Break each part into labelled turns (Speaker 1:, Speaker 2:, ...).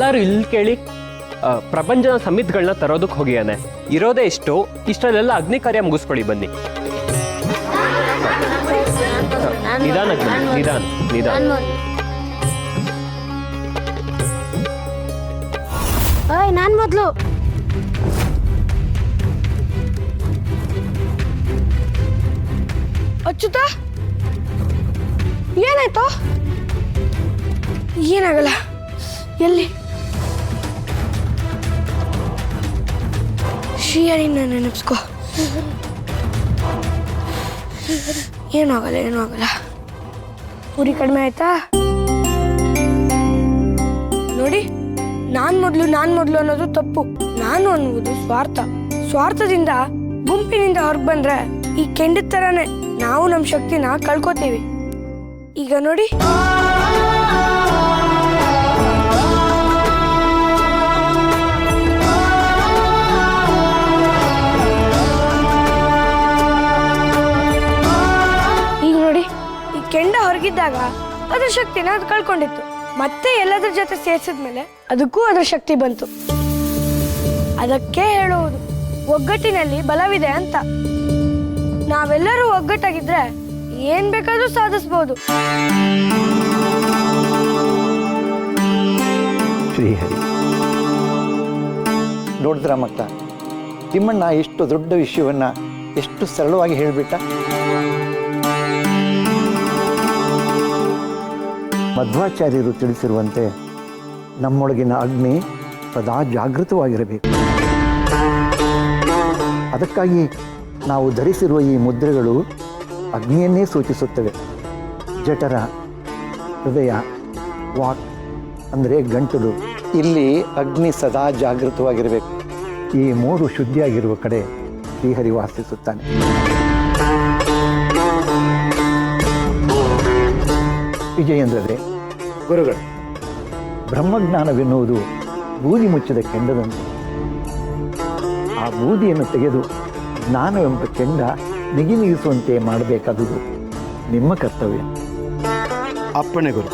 Speaker 1: ಎಲ್ಲರೂ ಇಲ್ಲಿ ಕೇಳಿ ಪ್ರಪಂಚದ ಸಮಿತಿಗಳನ್ನ ತರೋದಕ್ಕೆ ಹೋಗಿಯಾನೆ. ಇರೋದೇ ಇಷ್ಟು, ಇಷ್ಟರಲ್ಲೆಲ್ಲ ಅಗ್ನಿ ಕಾರ್ಯ ಮುಗಿಸ್ಕೊಳ್ಳಿ ಬನ್ನಿ. ನಿಧಾನ ನಿಧಾನ ನಿಧಾನ.
Speaker 2: ನಾನ್ ಮೊದ್ಲು. ಅಚ್ಚುತ, ಏನಾಯ್ತು? ಏನಾಗಲ್ಲ. ಎಲ್ಲಿ? ಶ್ರೀಹರಿನ ನೆನಪಿಸ್ಕೋ. ಏನೂ ಆಗಲ್ಲ, ಏನೂ ಆಗಲ್ಲ. ಉರಿ ಕಡಿಮೆ ಆಯ್ತಾ? ನೋಡಿ, ನಾನ್ ಮೊದ್ಲು ಅನ್ನೋದು ತಪ್ಪು. ನಾನು ಅನ್ನುವುದು ಸ್ವಾರ್ಥ. ಸ್ವಾರ್ಥದಿಂದ ಗುಂಪಿನಿಂದ ಹೊರಗೆ ಬಂದ್ರೆ ಈ ಕೆಂಡದ ತರನೇ ನಾವು ನಮ್ಮ ಶಕ್ತಿನ ಕಳ್ಕೊತೀವಿ. ಈಗ ನೋಡಿ, ಈ ಕೆಂಡ ಹೊರಗಿದ್ದಾಗ ಅದ್ರ ಶಕ್ತಿನ ಅದು ಕಳ್ಕೊಂಡಿತ್ತು. ಮತ್ತೆ ಎಲ್ಲದ್ರ ಜೊತೆ ಸೇರಿಸಿದ್ಮೇಲೆ ಅದಕ್ಕೂ ಅದರ ಶಕ್ತಿ ಬಂತು. ಅದಕ್ಕೆ ಹೇಳುವುದು ಒಗ್ಗಟ್ಟಿನಲ್ಲಿ ಬಲವಿದೆ ಅಂತ. ನಾವೆಲ್ಲರೂ ಒಗ್ಗಟ್ಟಾಗಿದ್ರೆ ಏನ್ ಬೇಕಾದ್ರೂ ಸಾಧಿಸಬಹುದು.
Speaker 3: ಶ್ರೀಹರಿ, ನೋಡಿದ್ರ ಮಕ್ಕ, ತಿಮ್ಮಣ್ಣ ಎಷ್ಟು ದೊಡ್ಡ ವಿಷಯವನ್ನ ಎಷ್ಟು ಸರಳವಾಗಿ ಹೇಳಿಬಿಟ್ಟ. ಮಧ್ವಾಚಾರ್ಯರು ತಿಳಿಸಿರುವಂತೆ ನಮ್ಮೊಳಗಿನ ಅಗ್ನಿ ಸದಾ ಜಾಗೃತವಾಗಿರಬೇಕು. ಅದಕ್ಕಾಗಿ ನಾವು ಧರಿಸಿರುವ ಈ ಮುದ್ರೆಗಳು ಅಗ್ನಿಯನ್ನೇ ಸೂಚಿಸುತ್ತವೆ. ಜಠರ, ಹೃದಯ, ವಾಕ್ ಅಂದರೆ ಗಂಟಲು, ಇಲ್ಲಿ ಅಗ್ನಿ ಸದಾ ಜಾಗೃತವಾಗಿರಬೇಕು. ಈ ಮೂರು ಶುದ್ಧಿಯಾಗಿರುವ ಕಡೆ ಶ್ರೀಹರಿ ವಾಸಿಸುತ್ತಾನೆ. ವಿಜಯೇಂದ್ರರೇ, ಗುರುಗಳು, ಬ್ರಹ್ಮಜ್ಞಾನವೆನ್ನುವುದು ಬೂದಿ ಮುಚ್ಚಿದ ಕೆಂಡದಂತೆ. ಆ ಬೂದಿಯನ್ನು ತೆಗೆದು ಜ್ಞಾನವೆಂಬ ಕೆಂಡ ನಿಗಿಸುವಂತೆ ಮಾಡಬೇಕಾದುದು ನಿಮ್ಮ ಕರ್ತವ್ಯ.
Speaker 4: ಅಪ್ಪಣೆ ಗುರು.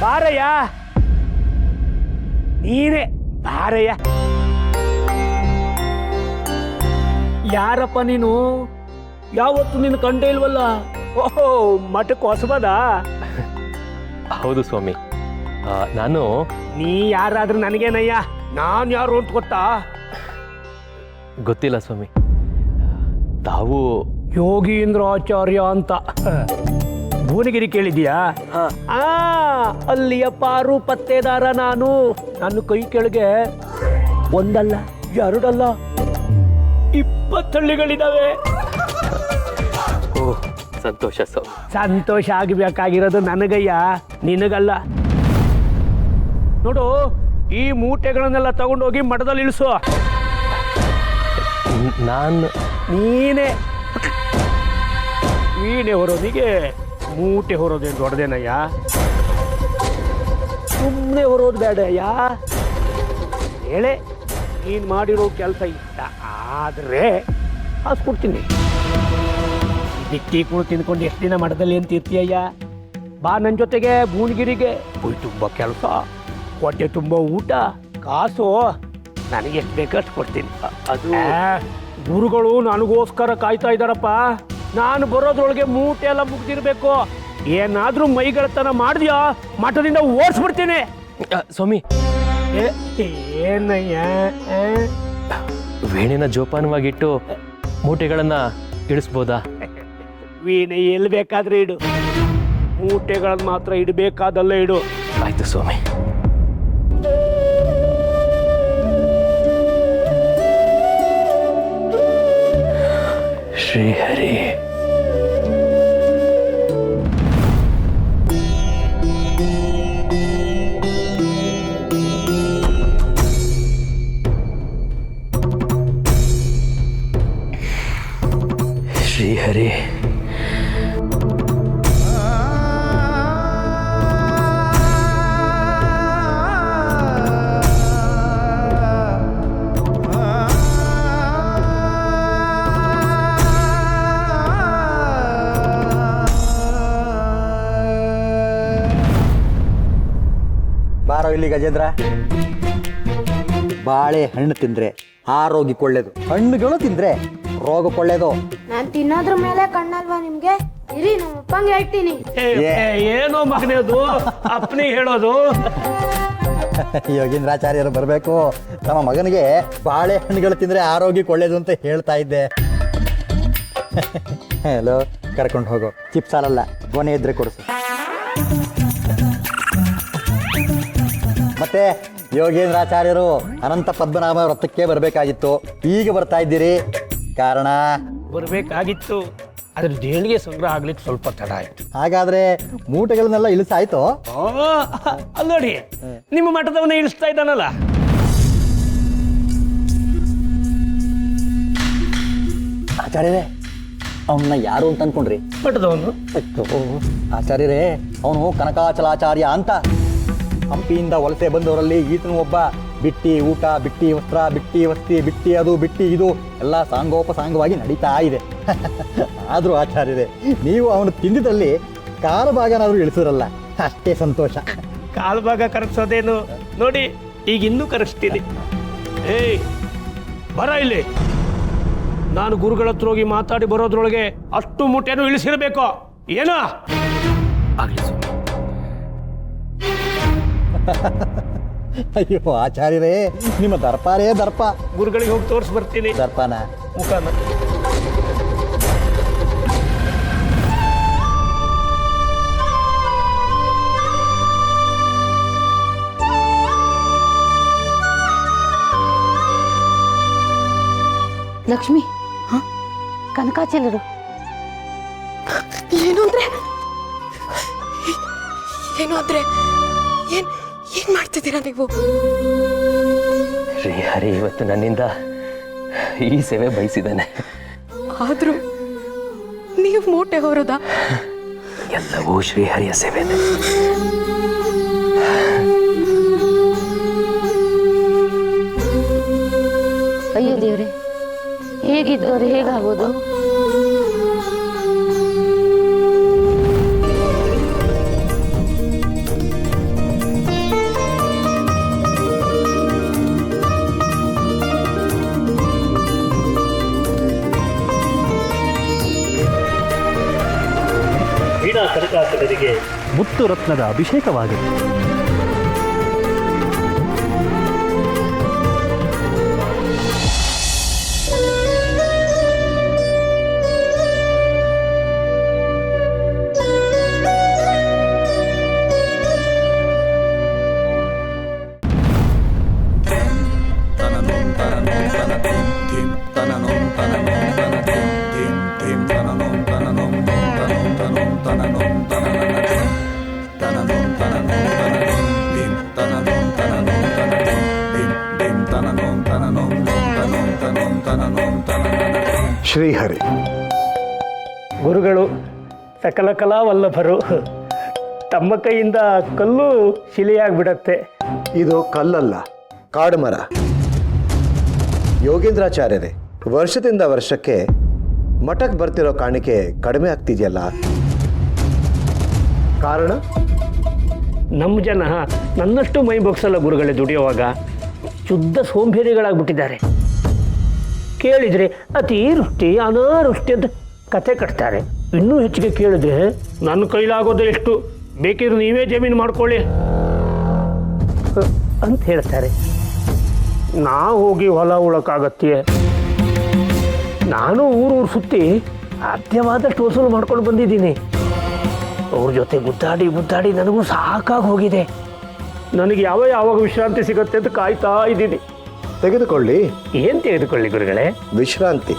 Speaker 5: ಬಾರಯ್ಯ, ನೀನೇ ಬಾರಯ್ಯ. ಯಾರಪ್ಪ ನೀನು? ಯಾವತ್ತು ನೀನು ಕಂಡೇ ಇಲ್ವಲ್ಲ? ಓಹೋ, ಮಠಕ್ಕೆ ಹೊಸಬದ?
Speaker 1: ಹೌದು ಸ್ವಾಮಿ, ನಾನು.
Speaker 5: ನೀ ಯಾರಾದ್ರೂ ನನಗೇನಯ್ಯ? ನಾನು ಯಾರು ಅಂತ ಗೊತ್ತಾ?
Speaker 1: ಗೊತ್ತಿಲ್ಲ ಸ್ವಾಮಿ. ತಾವು
Speaker 5: ಯೋಗೀಂದ್ರಾಚಾರ್ಯ ಅಂತ. ಭುವನಗಿರಿ ಕೇಳಿದ್ಯಾ? ಅಲ್ಲಿಯ ಪಾರು ಪತ್ತೇದಾರ ನಾನು. ನನ್ನ ಕೈ ಕೆಳಗೆ ಒಂದಲ್ಲ, ಎರಡಲ್ಲ, 20 ಹಳ್ಳಿಗಳಿದಾವೆ.
Speaker 1: ಓಹ್, ಸಂತೋಷ ಸ್ವಾಮಿ.
Speaker 5: ಸಂತೋಷ ಆಗಬೇಕಾಗಿರೋದು ನನಗಯ್ಯ, ನಿನಗಲ್ಲ. ನೋಡು, ಈ ಮೂಟೆಗಳನ್ನೆಲ್ಲ ತಗೊಂಡೋಗಿ ಮಠದಲ್ಲಿ ಇಳಿಸು. ನೀನೇ ಹೊರೋನಿಗೆ ಮೂಟೆ ಹೊರೋದೇನು ದೊಡ್ಡದೇನಯ್ಯ? ಸುಮ್ಮನೆ ಹೊರೋದು ಬೇಡಯ್ಯ. ಹೇಳೆ, ನೀನು ಮಾಡಿರೋ ಕೆಲಸ ಇಷ್ಟ ಆದರೆ ಹಾಸ್ಕೊಡ್ತೀನಿ. ದಿಕ್ಕಿ ಕೂಡ ತಿನ್ಕೊಂಡು ಎಷ್ಟು ದಿನ ಮಠದಲ್ಲಿ ಅಂತ ಇರ್ತೀಯಯ್ಯ? ಬಾ ನನ್ನ ಜೊತೆಗೆ ಭುವನಗಿರಿಗೆ. ಹೊಯ್ ತುಂಬ ಕೆಲಸ, ಹೊಟ್ಟೆ ತುಂಬ ಊಟ, ಕಾಸು ನನಗೆ ಎಷ್ಟು ಬೇಕಷ್ಟು ಕೊಡ್ತೀನಿ. ಅದು ಗುರುಗಳು ನನಗೋಸ್ಕರ ಕಾಯ್ತಾ ಇದ್ದಾರಪ್ಪ. ನಾನು ಬರೋದ್ರೊಳಗೆ ಮೂಟೆ ಎಲ್ಲ ಮುಗ್ದಿರ್ಬೇಕು. ಏನಾದ್ರೂ ಮೈಗಳತನ ಮಾಡಿದ್ಯಾ ಮಠದಿಂದ ಓಡಿಸ್ಬಿಡ್ತೀನಿ.
Speaker 1: ಸ್ವಾಮಿ,
Speaker 5: ಏನಯ್ಯ?
Speaker 1: ವೇಣಿನ ಜೋಪಾನವಾಗಿಟ್ಟು ಮೂಟೆಗಳನ್ನ ಇಳಿಸ್ಬೋದಾ?
Speaker 5: ವೀಣೆ ಎಲ್ಲಿ ಬೇಕಾದ್ರೆ ಇಡು, ಮೂಟೆಗಳನ್ನ ಮಾತ್ರ ಇಡಬೇಕಾದಲ್ಲ ಇಡು.
Speaker 1: ಆಯ್ತು ಸ್ವಾಮಿ. ಶ್ರೀಹರಿ, ಶ್ರೀಹರಿ.
Speaker 3: ಬಾರೋ ಇಲ್ಲಿ ಗಜೇಂದ್ರ. ಬಾಳೆಹಣ್ಣು ತಿಂದ್ರೆ ಆರೋಗ್ಯಕ್ಕೆ ಒಳ್ಳೇದು, ಹಣ್ಣುಗಳು ತಿಂದ್ರೆ ರೋಗಕ್ಕೆ ಒಳ್ಳೇದು.
Speaker 6: ನಾನ್ ತಿನ್ನೋದ್ರ ಮೇಲೆ ಕಣ್ಣಲ್ವಾ ನಿಮ್ಗೆ? ಇರಿ ನಮ್ಮ ಅಪ್ಪಂಗೆ ಹೇಳ್ತೀನಿ.
Speaker 5: ಏನೋ ಮಗನೇ ಅದು ಅಪ್ಪನಿಗೆ ಹೇಳೋದು.
Speaker 3: ಯೋಗೀಂದ್ರಾಚಾರ್ಯರು ಬರಬೇಕು. ನಮ್ಮ ಮಗನಿಗೆ ಬಾಳೆಹಣ್ಣುಗಳು ತಿಂದ್ರೆ ಆರೋಗ್ಯಕ್ಕೆ ಒಳ್ಳೇದು ಅಂತ ಹೇಳ್ತಾ ಇದ್ದೆ. ಹಲೋ, ಕರ್ಕೊಂಡು ಹೋಗೋ. ಚಿಪ್ಸ್ ಅಲ್ಲ, ಕೊನೆ ಇದ್ರೆ ಕೊಡಿಸು. ಮತ್ತೆ ಯೋಗೇಂದ್ರಾಚಾರ್ಯರು ಅನಂತ ಪದ್ಮನಾಭ ವ್ರತಕ್ಕೆ ಬರಬೇಕಾಗಿತ್ತು, ಈಗ ಬರ್ತಾ ಇದ್ದೀರಿ. ಕಾರಣ?
Speaker 5: ಬರ್ಬೇಕಾಗಿತ್ತು, ಅದ್ರ ದೇಣಿಗೆ ಸಂಗ್ರಹ ಆಗ್ಲಿಕ್ಕೆ ಸ್ವಲ್ಪ ತಡ ಆಯ್ತು.
Speaker 3: ಹಾಗಾದ್ರೆ ಮೂಟೆಗಳನ್ನೆಲ್ಲ ಇಳಿಸಾಯ್ತು?
Speaker 5: ಅಲ್ಲಿ ನೋಡಿ, ನಿಮ್ಮ ಮಠದವನ್ನ ಇಳಿಸ್ತಾ ಇದ್ದಾನಲ್ಲ.
Speaker 3: ಆಚಾರ್ಯರೇ, ಅವನ್ನ ಯಾರು ಅಂತ ಅನ್ಕೊಂಡ್ರಿ?
Speaker 5: ಮಠದವನು.
Speaker 3: ಆಚಾರ್ಯರೇ, ಅವನು ಕನಕಾಚಲಾಚಾರ್ಯ ಅಂತ. ಹಂಪಿಯಿಂದ ವಲಸೆ ಬಂದವರಲ್ಲಿ ಈತನು ಒಬ್ಬ. ಬಿಟ್ಟಿ ಊಟ, ಬಿಟ್ಟಿ ವಸ್ತ್ರ, ಬಿಟ್ಟಿ ವಸ್ತಿ, ಬಿಟ್ಟಿ ಅದು, ಬಿಟ್ಟಿ ಇದು ಎಲ್ಲ ಸಾಂಗೋಪಸಾಂಗವಾಗಿ ನಡೀತಾ ಇದೆ. ಆದರೂ ಆಚಾರ್ಯರೇ, ನೀವು ಅವನು ತಿಂದಿದ್ದಲ್ಲಿ ಕಾಲು ಭಾಗನಾದರೂ ಇಳಿಸಿದ್ರಲ್ಲ, ಅಷ್ಟೇ ಸಂತೋಷ.
Speaker 5: ಕಾಲು ಭಾಗ ಕರಗಿಸೋದೇನು ನೋಡಿ, ಈಗ ಇನ್ನೂ ಕರಗಿಸ್ತೀನಿ. ಏಯ್ ಬರ ಇಲ್ಲಿ. ನಾನು ಗುರುಗಳ ಹತ್ರ ಹೋಗಿ ಮಾತಾಡಿ ಬರೋದ್ರೊಳಗೆ ಅಷ್ಟು ಮುಟ್ಟೆನೂ ಇಳಿಸಿರಬೇಕು. ಏನೋ ಆಗ್ಲಿ.
Speaker 3: ಅಯ್ಯೋ ಆಚಾರ್ಯರೇ, ನಿಮ್ಮ ದರ್ಪಾರೇ ದರ್ಪ.
Speaker 5: ಗುರುಗಳಿಗೆ ಹೋಗಿ ತೋರಿಸಿ ಬರ್ತೀನಿ
Speaker 3: ದರ್ಪನ
Speaker 5: ಮುಖಾನ.
Speaker 6: ಲಕ್ಷ್ಮಿ, ಕನಕಾಚಲರು
Speaker 7: ಏನು ಅಂದ್ರೆ ಏನ್ ಏನ್ ಮಾಡ್ತಿದ್ದೀರಾ ನೀವು?
Speaker 1: ಶ್ರೀಹರಿ ಇವತ್ತು ನನ್ನಿಂದ ಈ ಸೇವೆ ಬಯಸಿದ್ದಾನೆ.
Speaker 7: ಆದ್ರೂ ನೀವು ಮೂಟೆ ಹೊರೋದಾ?
Speaker 1: ಎಲ್ಲವೂ ಶ್ರೀಹರಿಯ ಸೇವೆನೆ.
Speaker 6: ಅಯ್ಯೋ ದೇವ್ರೆ, ಹೇಗಿದ್ದವ್ರು ಹೇಗಾಗೋದು?
Speaker 5: ಕನಕಾಚಲರಿಗೆ
Speaker 8: ಮುತ್ತು ರತ್ನದ ಅಭಿಷೇಕವಾಗಿದೆ.
Speaker 4: ಶ್ರೀಹರಿ.
Speaker 5: ಗುರುಗಳು ಸಕಲ ಕಲಾವಲ್ಲಭರು. ತಮ್ಮ ಕೈಯಿಂದ ಕಲ್ಲು ಶಿಲೆಯಾಗ್ಬಿಡತ್ತೆ.
Speaker 4: ಇದು ಕಲ್ಲಲ್ಲ, ಕಾಡು ಮರ. ಯೋಗೇಂದ್ರಾಚಾರ್ಯರೇ, ವರ್ಷದಿಂದ ವರ್ಷಕ್ಕೆ ಮಠಕ್ಕೆ ಬರ್ತಿರೋ ಕಾಣಿಕೆ ಕಡಿಮೆ ಆಗ್ತಿದೆಯಲ್ಲ, ಕಾರಣ?
Speaker 5: ನಮ್ಮ ಜನ ನನ್ನಷ್ಟು ಮೈ ಬಗ್ಸಲ್ಲ ಗುರುಗಳೇ. ದುಡಿಯುವಾಗ ಶುದ್ಧ ಸೋಂಬೇರಿಗಳಾಗ್ಬಿಟ್ಟಿದ್ದಾರೆ. ಕೇಳಿದರೆ ಅತಿವೃಷ್ಟಿ ಅನಾವೃಷ್ಟಿ ಅಂತ ಕತೆ ಕಟ್ತಾರೆ. ಇನ್ನೂ ಹೆಚ್ಚಿಗೆ ಕೇಳಿದ್ರೆ ನನ್ನ ಕೈಲಾಗೋದು ಎಷ್ಟು ಬೇಕಿದ್ರು ನೀವೇ ಜಮೀನು ಮಾಡ್ಕೊಳ್ಳಿ ಅಂತ ಹೇಳ್ತಾರೆ. ನಾವು ಹೋಗಿ ಹೊಲ ಉಳಕ್ಕಾಗತ್ತೆ? ನಾನು ಊರು ಸುತ್ತಿ ಸಾಧ್ಯವಾದಷ್ಟು ವಸೂಲು ಮಾಡ್ಕೊಂಡು ಬಂದಿದ್ದೀನಿ. ಅವ್ರ ಜೊತೆ ಗುದ್ದಾಡಿ ನನಗೂ ಸಾಕಾಗಿ ಹೋಗಿದೆ. ನನಗೆ ಯಾವಾಗ ವಿಶ್ರಾಂತಿ ಸಿಗುತ್ತೆ ಅಂತ ಕಾಯ್ತಾ ಇದ್ದೀನಿ.
Speaker 4: ತೆಗೆದುಕೊಳ್ಳಿ.
Speaker 5: ಏನು ತೆಗೆದುಕೊಳ್ಳಿ ಗುರುಗಳೇ?
Speaker 4: ವಿಶ್ರಾಂತಿ.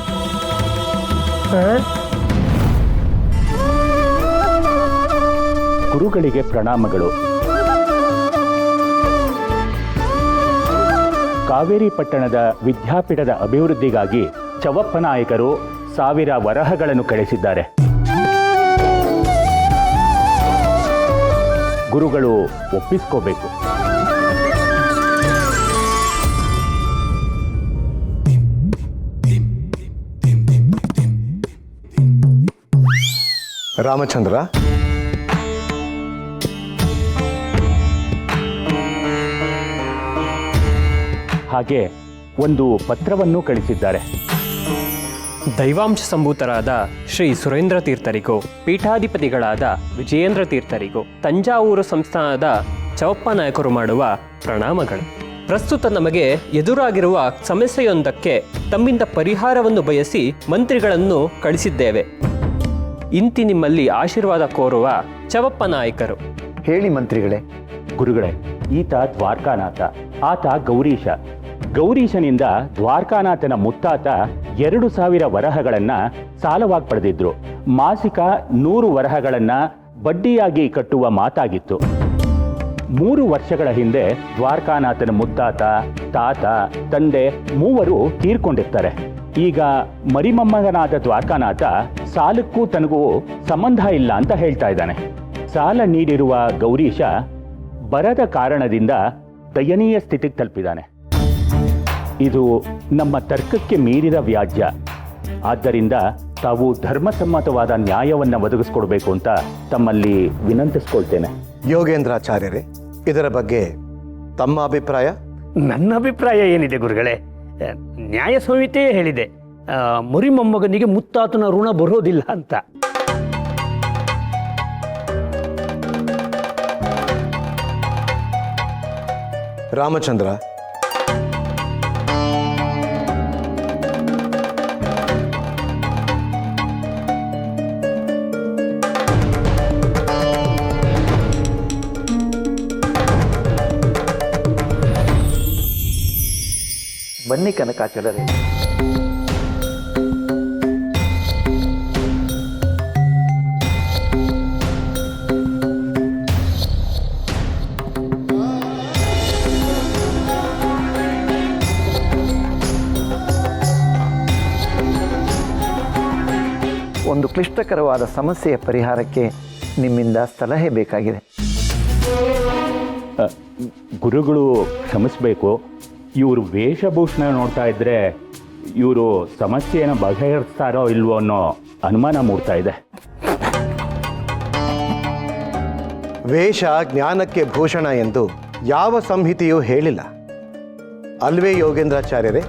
Speaker 8: ಗುರುಗಳಿಗೆ ಪ್ರಣಾಮಗಳು. ಕಾವೇರಿ ಪಟ್ಟಣದ ವಿದ್ಯಾಪೀಠದ ಅಭಿವೃದ್ಧಿಗಾಗಿ ಚವಪ್ಪ ನಾಯಕರು 1000 ವರಹಗಳನ್ನು ಕಳಿಸಿದ್ದಾರೆ. ಗುರುಗಳು ಒಪ್ಪಿಸ್ಕೋಬೇಕು.
Speaker 4: ರಾಮಚಂದ್ರ,
Speaker 8: ಹಾಗೆ ಒಂದು ಪತ್ರವನ್ನು ಕಳಿಸಿದ್ದಾರೆ.
Speaker 1: ದೈವಾಂಶ ಸಂಭೂತರಾದ ಶ್ರೀ ಸುರೇಂದ್ರ ತೀರ್ಥರಿಗೂ ಪೀಠಾಧಿಪತಿಗಳಾದ ವಿಜಯೇಂದ್ರ ತೀರ್ಥರಿಗೂ ತಂಜಾವೂರು ಸಂಸ್ಥಾನದ ಚವಪ್ಪ ನಾಯಕರು ಮಾಡುವ ಪ್ರಣಾಮಗಳು. ಪ್ರಸ್ತುತ ನಮಗೆ ಎದುರಾಗಿರುವ ಸಮಸ್ಯೆಯೊಂದಕ್ಕೆ ತಮ್ಮಿಂದ ಪರಿಹಾರವನ್ನು ಬಯಸಿ ಮಂತ್ರಿಗಳನ್ನು ಕಳಿಸಿದ್ದೇವೆ. ಇಂತಿ ನಿಮ್ಮಲ್ಲಿ ಆಶೀರ್ವಾದ ಕೋರುವ ಚವಪ್ಪ ನಾಯಕರು.
Speaker 3: ಹೇಳಿ ಮಂತ್ರಿಗಳೇ.
Speaker 8: ಗುರುಗಳೇ, ಈತ ದ್ವಾರಕಾನಾಥ, ಆತ ಗೌರೀಶ. ಗೌರೀಶನಿಂದ ದ್ವಾರಕಾನಾಥನ ಮುತ್ತಾತ 2000 ವರಹಗಳನ್ನ ಸಾಲವಾಗಿ ಪಡೆದಿದ್ರು. ಮಾಸಿಕ 100 ವರಹಗಳನ್ನ ಬಡ್ಡಿಯಾಗಿ ಕಟ್ಟುವ ಮಾತಾಗಿತ್ತು. 3 ವರ್ಷಗಳ ಹಿಂದೆ ದ್ವಾರಕಾನಾಥನ ಮುತ್ತಾತ, ತಾತ, ತಂದೆ ಮೂವರು ತೀರ್ಕೊಂಡಿರ್ತಾರೆ. ಈಗ ಮರಿಮಮ್ಮಗನಾದ ದ್ವಾರಕಾನಾಥ ಸಾಲಕ್ಕೂ ತನಗೂ ಸಂಬಂಧ ಇಲ್ಲ ಅಂತ ಹೇಳ್ತಾ ಇದ್ದಾನೆ. ಸಾಲ ನೀಡಿರುವ ಗೌರೀಶ ಬರದ ಕಾರಣದಿಂದ ದಯನೀಯ ಸ್ಥಿತಿಗೆ ತಲುಪಿದ್ದಾನೆ. ಇದು ನಮ್ಮ ತರ್ಕಕ್ಕೆ ಮೀರಿದ ವ್ಯಾಜ್ಯ. ಆದ್ದರಿಂದ ತಾವು ಧರ್ಮಸಮ್ಮತವಾದ ನ್ಯಾಯವನ್ನು ಒದಗಿಸ್ಕೊಡ್ಬೇಕು ಅಂತ ತಮ್ಮಲ್ಲಿ ವಿನಂತಿಸ್ಕೊಳ್ತೇನೆ.
Speaker 4: ಯೋಗೇಂದ್ರಾಚಾರ್ಯರೇ, ಇದರ ಬಗ್ಗೆ ತಮ್ಮ ಅಭಿಪ್ರಾಯ?
Speaker 5: ನನ್ನ ಅಭಿಪ್ರಾಯ ಏನಿದೆ ಗುರುಗಳೇ, ನ್ಯಾಯ ಸಂಹಿತೆಯೇ ಹೇಳಿದೆ, ಮುರಿಮೊಮ್ಮಗನಿಗೆ ಮುತ್ತಾತನ ಋಣ ಬರೋದಿಲ್ಲ ಅಂತ.
Speaker 4: ರಾಮಚಂದ್ರ,
Speaker 3: ಬನ್ನಿ ಕನಕಾಚಲರೇ. ಒಂದು ಕ್ಲಿಷ್ಟಕರವಾದ ಸಮಸ್ಯೆಯ ಪರಿಹಾರಕ್ಕೆ ನಿಮ್ಮಿಂದ ಸಲಹೆ ಬೇಕಾಗಿದೆ.
Speaker 8: ಗುರುಗಳು ಕ್ಷಮಿಸಬೇಕು. ಇವರು ವೇಷಭೂಷಣ ನೋಡ್ತಾ ಇದ್ರೆ ಇವರು ಸಮಸ್ಯೆಯನ್ನು ಬಗೆಹರಿಸ್ತಾರೋ ಇಲ್ವೋ ಅನ್ನೋ ಅನುಮಾನ ಮೂಡ್ತಾ ಇದೆ.
Speaker 4: ವೇಷ ಜ್ಞಾನಕ್ಕೆ ಭೂಷಣ ಎಂದು ಯಾವ ಸಂಹಿತೆಯೂ ಹೇಳಿಲ್ಲ ಅಲ್ವೇ ಯೋಗೇಂದ್ರಾಚಾರ್ಯರೇ?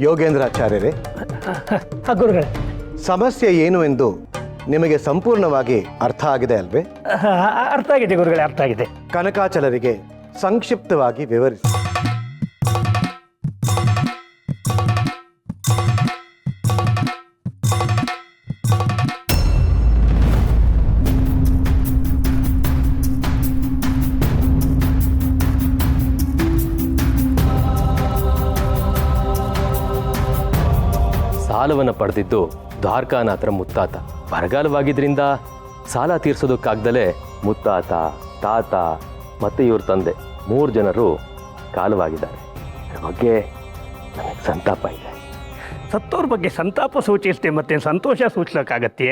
Speaker 4: ಯೋಗೇಂದ್ರಾಚಾರ್ಯರೇ,
Speaker 5: ಗುರುಗಳೇ,
Speaker 4: ಸಮಸ್ಯೆ ಏನು ಎಂದು ನಿಮಗೆ ಸಂಪೂರ್ಣವಾಗಿ ಅರ್ಥ ಆಗಿದೆ ಅಲ್ವೇ?
Speaker 5: ಅರ್ಥ ಆಗಿದೆ ಗುರುಗಳೇ, ಅರ್ಥ ಆಗಿದೆ.
Speaker 4: ಕನಕಾಚಲರಿಗೆ ಸಂಕ್ಷಿಪ್ತವಾಗಿ ವಿವರಿಸಿ.
Speaker 9: ಸಾಲವನ್ನು ಪಡೆದಿದ್ದು ದ್ವಾರಕಾನಾಥರ ಮುತ್ತಾತ. ಬರಗಾಲವಾಗಿದ್ದರಿಂದ ಸಾಲ ತೀರ್ಸೋದಕ್ಕಾಗ್ದಲೇ ಮುತ್ತಾತ, ತಾತ ಮತ್ತು ಇವ್ರ ತಂದೆ 3 ಜನರು ಕಾಲವಾಗಿದ್ದಾರೆ. ಇದ್ರ ಬಗ್ಗೆ ನನಗೆ ಸಂತಾಪ ಇದೆ.
Speaker 5: ಸತ್ತೋರ ಬಗ್ಗೆ ಸಂತಾಪ ಸೂಚಿಸುತ್ತೆ, ಮತ್ತೆ ಸಂತೋಷ ಸೂಚಿಸೋಕ್ಕಾಗತ್ತೆ?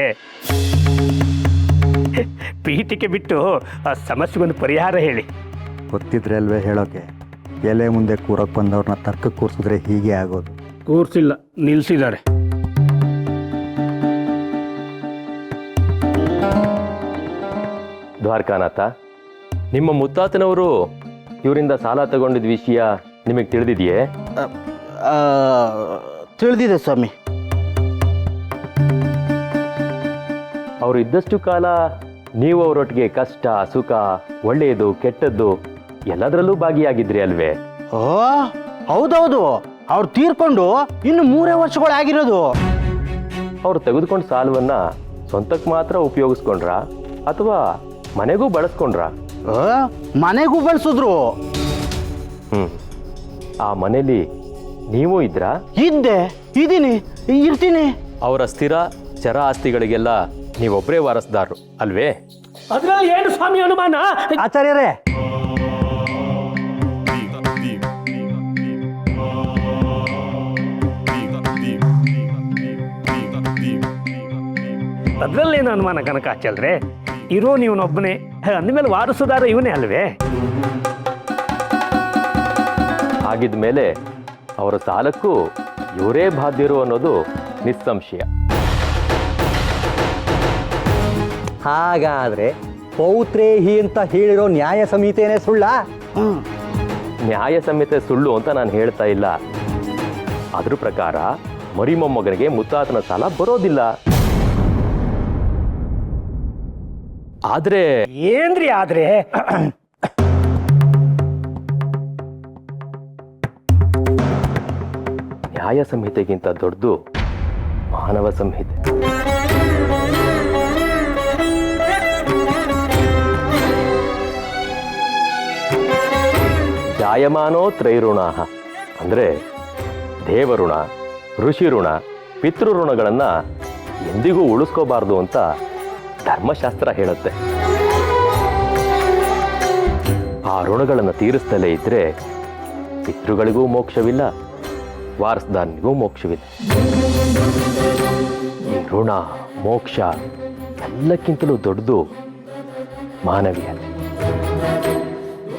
Speaker 5: ಪೀಠಿಕೆ ಬಿಟ್ಟು ಆ ಸಮಸ್ಯೆಗೊಂದು ಪರಿಹಾರ ಹೇಳಿ.
Speaker 3: ಗೊತ್ತಿದ್ರೆ ಅಲ್ವೇ ಹೇಳೋಕೆ. ಎಲೆ ಮುಂದೆ ಕೂರಕ್ಕೆ ಬಂದವ್ರನ್ನ ತರ್ಕಕ್ಕೆ ಕೂರಿಸಿದ್ರೆ ಹೀಗೆ ಆಗೋದು.
Speaker 5: ಕೂರ್ಸಿಲ್ಲ, ನಿಲ್ಲಿಸಿದ್ದಾರೆ.
Speaker 9: ದ್ವಾರಕಾನಾಥ, ನಿಮ್ಮ ಮುತ್ತಾತನವರು ಇವರಿಂದ ಸಾಲ ತಗೊಂಡಿದ್ದ ವಿಷಯ ನಿಮಗೆ ತಿಳಿದಿದೆಯೇ?
Speaker 3: ತಿಳಿದಿದೆ ಸ್ವಾಮಿ.
Speaker 9: ಅವರು ಇದ್ದಷ್ಟು ಕಾಲ ನೀವು ಅವರೊಟ್ಟಿಗೆ ಕಷ್ಟ, ಸುಖ, ಒಳ್ಳೆಯದು, ಕೆಟ್ಟದ್ದು ಎಲ್ಲದರಲ್ಲೂ ಭಾಗಿಯಾಗಿದ್ರಿ ಅಲ್ವೇ?
Speaker 3: ಓ ಹೌದೌದು, ಅವ್ರು ತೀರ್ಕೊಂಡು ಇನ್ನು 3 ವರ್ಷಗಳಾಗಿರೋದು.
Speaker 9: ಅವರು ತೆಗೆದುಕೊಂಡ ಸಾಲವನ್ನ ಸ್ವಂತಕ್ಕೆ ಮಾತ್ರ ಉಪಯೋಗಿಸ್ಕೊಂಡ್ರ ಅಥವಾ ಮನೆಗೂ ಬಳಸ್ಕೊಂಡ್ರ?
Speaker 3: ಮನೆಗೂ ಬಳಸಿದ್ರು.
Speaker 9: ಆ ಮನೇಲಿ ನೀವು ಇದ್ರಾ?
Speaker 3: ಇದೀನಿ, ಇರ್ತೀನಿ.
Speaker 9: ಅವರ ಸ್ಥಿರ ಚರ ಆಸ್ತಿಗಳಿಗೆಲ್ಲ ನೀವೊಬ್ಬರೇ ವಾರಸ್ದಾರರು ಅಲ್ವೇ?
Speaker 5: ಅದ್ರಲ್ಲಿ ಏನು ಸ್ವಾಮಿ ಅನುಮಾನ?
Speaker 3: ಆಚಾರ್ಯರೇ,
Speaker 5: ಅದರಲ್ಲೇನು ಅನುಮಾನ ಕನಕಾಚಲ್ರೆ, ಇರೋ ನೀವನೊಬ್ಬನೇ, ಅಂದಮೇಲೆ ವಾರಸುದಾರ ಇವನೇ ಅಲ್ವೇ?
Speaker 9: ಹಾಗಿದ್ಮೇಲೆ ಅವರ ಸಾಲಕ್ಕೂ ಇವರೇ ಬಾಧ್ಯರು ಅನ್ನೋದು ನಿಸ್ಸಂಶಯ.
Speaker 3: ಹಾಗಾದ್ರೆ ಪೌತ್ರೇಹಿ ಅಂತ ಹೇಳಿರೋ ನ್ಯಾಯ ಸಂಹಿತೆನೇ ಸುಳ್ಳ?
Speaker 9: ನ್ಯಾಯ ಸಂಹಿತೆ ಸುಳ್ಳು ಅಂತ ನಾನು ಹೇಳ್ತಾ ಇಲ್ಲ. ಅದ್ರ ಪ್ರಕಾರ ಮರಿ ಮೊಮ್ಮಗನಿಗೆ ಮುತ್ತಾತನ ಸಾಲ ಬರೋದಿಲ್ಲ. ಆದ್ರೆ
Speaker 5: ಏನ್ರಿ ಆದ್ರೆ?
Speaker 9: ನ್ಯಾಯ ಸಂಹಿತೆಗಿಂತ ದೊಡ್ಡದು ಮಾನವ ಸಂಹಿತೆ. ಜಾಯಮಾನೋ ತ್ರೈಋಣಾಃ ಅಂದ್ರೆ ದೇವಋಣ, ಋಷಿ ಋಣ, ಪಿತೃಋಣಗಳನ್ನ ಎಂದಿಗೂ ಉಳಿಸ್ಕೋಬಾರ್ದು ಅಂತ ಧರ್ಮಶಾಸ್ತ್ರ ಹೇಳುತ್ತೆ. ಆ ಋಣಗಳನ್ನು ತೀರಿಸ್ತಲೇ ಇದ್ರೆ ಪಿತೃಗಳಿಗೂ ಮೋಕ್ಷವಿಲ್ಲ, ವಾರಸದಾರನಿಗೂ ಮೋಕ್ಷವಿಲ್ಲ. ಈ ಋಣ ಮೋಕ್ಷ ಎಲ್ಲಕ್ಕಿಂತಲೂ ದೊಡ್ಡದು ಮಾನವೀಯತೆ.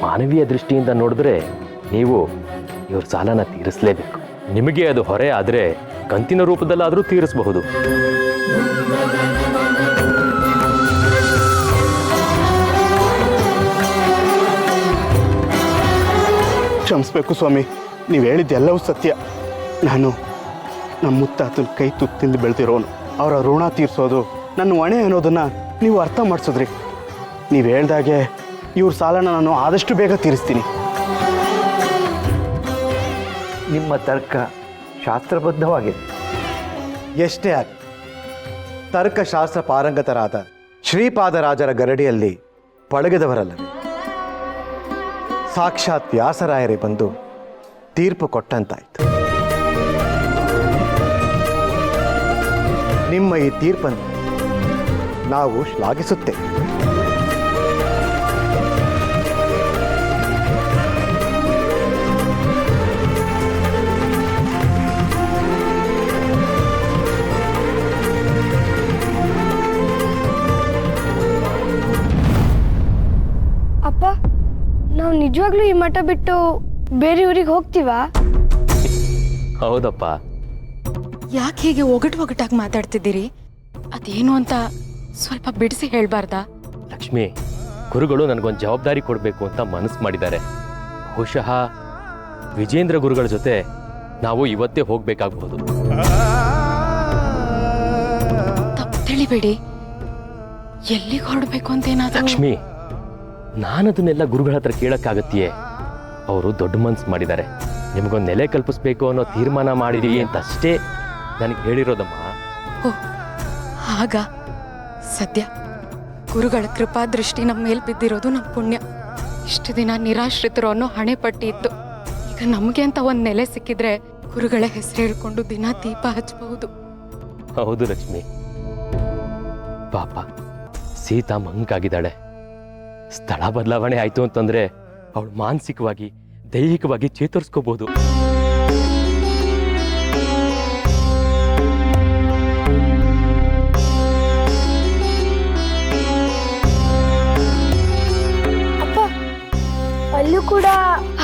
Speaker 9: ಮಾನವೀಯ ದೃಷ್ಟಿಯಿಂದ ನೋಡಿದ್ರೆ ನೀವು ಇವ್ರ ಸಾಲನ ತೀರಿಸಲೇಬೇಕು. ನಿಮಗೆ ಅದು ಹೊರೆ ಆದರೆ ಕಂತಿನ ರೂಪದಲ್ಲಾದರೂ ತೀರಿಸಬಹುದು.
Speaker 10: ಕ್ಷಮಿಸ್ಬೇಕು ಸ್ವಾಮಿ, ನೀವು ಹೇಳಿದ್ದೆಲ್ಲವೂ ಸತ್ಯ. ನಾನು ನಮ್ಮ ಮುತ್ತಾತನ ಕೈ ತುತ್ತಿಂದ ಬೆಳೆದಿರೋನು. ಅವರ ಋಣ ತೀರಿಸೋದು ನನ್ನ ಹೊಣೆ ಅನ್ನೋದನ್ನು ನೀವು ಅರ್ಥ ಮಾಡಿಸಿದ್ರಿ. ನೀವು ಹೇಳ್ದಾಗೆ ಇವ್ರ ಸಾಲನ ನಾನು ಆದಷ್ಟು ಬೇಗ ತೀರಿಸ್ತೀನಿ.
Speaker 3: ನಿಮ್ಮ ತರ್ಕ ಶಾಸ್ತ್ರಬದ್ಧವಾಗಿದೆ.
Speaker 4: ಎಷ್ಟೇ ಆಗ ತರ್ಕಶಾಸ್ತ್ರ ಪಾರಂಗತರಾದ ಶ್ರೀಪಾದರಾಜರ ಗರಡಿಯಲ್ಲಿ ಪಳಗಿದವರಲ್ಲವೇ? ಸಾಕ್ಷಾತ್ ವ್ಯಾಸರಾಯರೇ ಬಂದು ತೀರ್ಪು ಕೊಟ್ಟಂತಾಯ್ತು. ನಿಮ್ಮ ಈ ತೀರ್ಪನ್ನು ನಾವು ಶ್ಲಾಘಿಸುತ್ತೇವೆ.
Speaker 2: ಅಪ್ಪ, ನಾವು ನಿಜವಾಗ್ಲೂ ಈ ಮಠ ಬಿಟ್ಟು ಬೇರೆ ಊರಿಗೆ ಹೋಗ್ತೀವಾ?
Speaker 9: ಹೌದಪ್ಪ.
Speaker 7: ಯಾಕೆ ಹೀಗೆ ಒಗಟಾಗಿ ಮಾತಾಡ್ತಿದ್ದೀರಿ? ಅದೇನು ಅಂತ ಸ್ವಲ್ಪ ಬಿಡಿಸಿ ಹೇಳ್ಬಾರ್ದಾ?
Speaker 9: ಲಕ್ಷ್ಮಿ, ಗುರುಗಳು ನನಗೊಂದು ಜವಾಬ್ದಾರಿ ಕೊಡಬೇಕು ಅಂತ ಮನಸ್ಸು ಮಾಡಿದ್ದಾರೆ. ಬಹುಶಃ ವಿಜೇಂದ್ರ ಗುರುಗಳ ಜೊತೆ ನಾವು ಇವತ್ತೇ ಹೋಗ್ಬೇಕಾಗಬಹುದು.
Speaker 7: ತಪ್ಪು ತಿಳಿಬೇಡಿ. ಎಲ್ಲಿಗೆ ಹೊರಡಬೇಕು ಅಂತ ಏನಾದ್ರು?
Speaker 9: ಲಕ್ಷ್ಮಿ, ನಾನದನ್ನೆಲ್ಲ ಗುರುಗಳ ಹತ್ರ ಕೇಳಕ್ಕಾಗತ್ತೆಯೇ? ಅವರು ದೊಡ್ಡ ಮನಸ್ಸು ಮಾಡಿದ್ದಾರೆ. ನಿಮಗೊಂದು ನೆಲೆ ಕಲ್ಪಿಸ್ಬೇಕು ಅನ್ನೋ ತೀರ್ಮಾನ ಮಾಡಿದೀವಿ ಅಂತ ಅಷ್ಟೇ ನನಗೆ ಹೇಳಿರೋದಮ್ಮ.
Speaker 7: ಓ, ಆಗ ಸದ್ಯ ಗುರುಗಳ ಕೃಪಾ ದೃಷ್ಟಿ ನಮ್ಮ ಮೇಲೆ ಬಿದ್ದಿರೋದು ನಮ್ಮ ಪುಣ್ಯ. ಇಷ್ಟು ದಿನ ನಿರಾಶ್ರಿತರು ಅನ್ನೋ ಹಣೆ ಪಟ್ಟಿ ಇತ್ತು. ಈಗ ನಮಗೆ ಅಂತ ಒಂದು ನೆಲೆ ಸಿಕ್ಕಿದ್ರೆ ಗುರುಗಳ ಹೆಸರು ಹೇಳ್ಕೊಂಡು ದಿನ ದೀಪ ಹಚ್ಚಬಹುದು.
Speaker 9: ಹೌದು ಲಕ್ಷ್ಮಿ. ಪಾಪ ಸೀತಾ ಮಂಕಾಗಿದ್ದಾಳೆ. ಸ್ಥಳ ಬದಲಾವಣೆ ಆಯ್ತು ಅಂತಂದ್ರೆ ಅವಳು ಮಾನಸಿಕವಾಗಿ ದೈಹಿಕವಾಗಿ ಚೇತರಿಸ್ಕೋಬಹುದು.
Speaker 2: ಅಪ್ಪ, ಅಲ್ಲೂ ಕೂಡ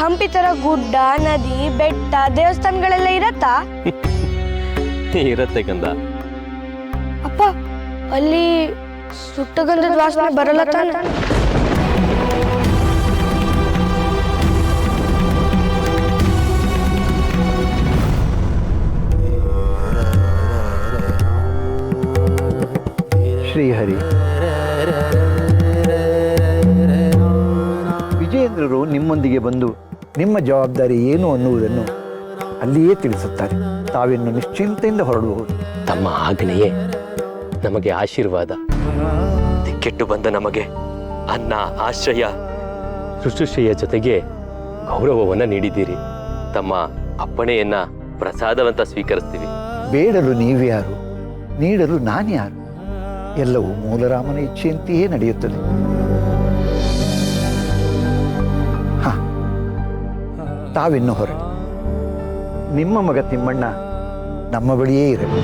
Speaker 2: ಹಂಪಿ ತರ ಗುಡ್ಡ, ನದಿ, ಬೆಟ್ಟ, ದೇವಸ್ಥಾನಗಳೆಲ್ಲ ಇರತ್ತಾ?
Speaker 9: ಇರತ್ತೆ ಗಂಧ.
Speaker 2: ಅಪ್ಪ, ಅಲ್ಲಿ ಸುಟ್ಟಗಂಧದ ವಾಸನೆ ಬರಲ್ಲ ತಾನೆ?
Speaker 3: ಶ್ರೀಹರಿ, ವಿಜಯೇಂದ್ರರು ನಿಮ್ಮೊಂದಿಗೆ ಬಂದು ನಿಮ್ಮ ಜವಾಬ್ದಾರಿ ಏನು ಅನ್ನುವುದನ್ನು ಅಲ್ಲಿಯೇ ತಿಳಿಸುತ್ತಾರೆ. ತಾವಿನ್ನು ನಿಶ್ಚಿಂತೆಯಿಂದ ಹೊರಡಬಹುದು.
Speaker 9: ತಮ್ಮ ಆಜ್ಞೆಯೇ ನಮಗೆ ಆಶೀರ್ವಾದ. ದಿಕ್ಕೆಟ್ಟು ಬಂದ ನಮಗೆ ಅನ್ನ, ಆಶ್ರಯ, ಶುಶ್ರೂಷೆಯ ಜೊತೆಗೆ ಗೌರವವನ್ನು ನೀಡಿದ್ದೀರಿ. ತಮ್ಮ ಅಪ್ಪಣೆಯನ್ನ ಪ್ರಸಾದವಂತ ಸ್ವೀಕರಿಸ್ತೀವಿ.
Speaker 3: ಬೇಡಲು ನೀವ್ಯಾರು, ನೀಡಲು ನಾನ್ಯಾರು? ಎಲ್ಲವೂ ಮೂಲರಾಮನ ಇಚ್ಛೆಯಂತೆಯೇ ನಡೆಯುತ್ತದೆ. ತಾವಿನ್ನು ಹೊರಡಿ. ನಿಮ್ಮ ಮಗ ತಿಮ್ಮಣ್ಣ ನಮ್ಮ ಬಳಿಯೇ ಇರಲಿ.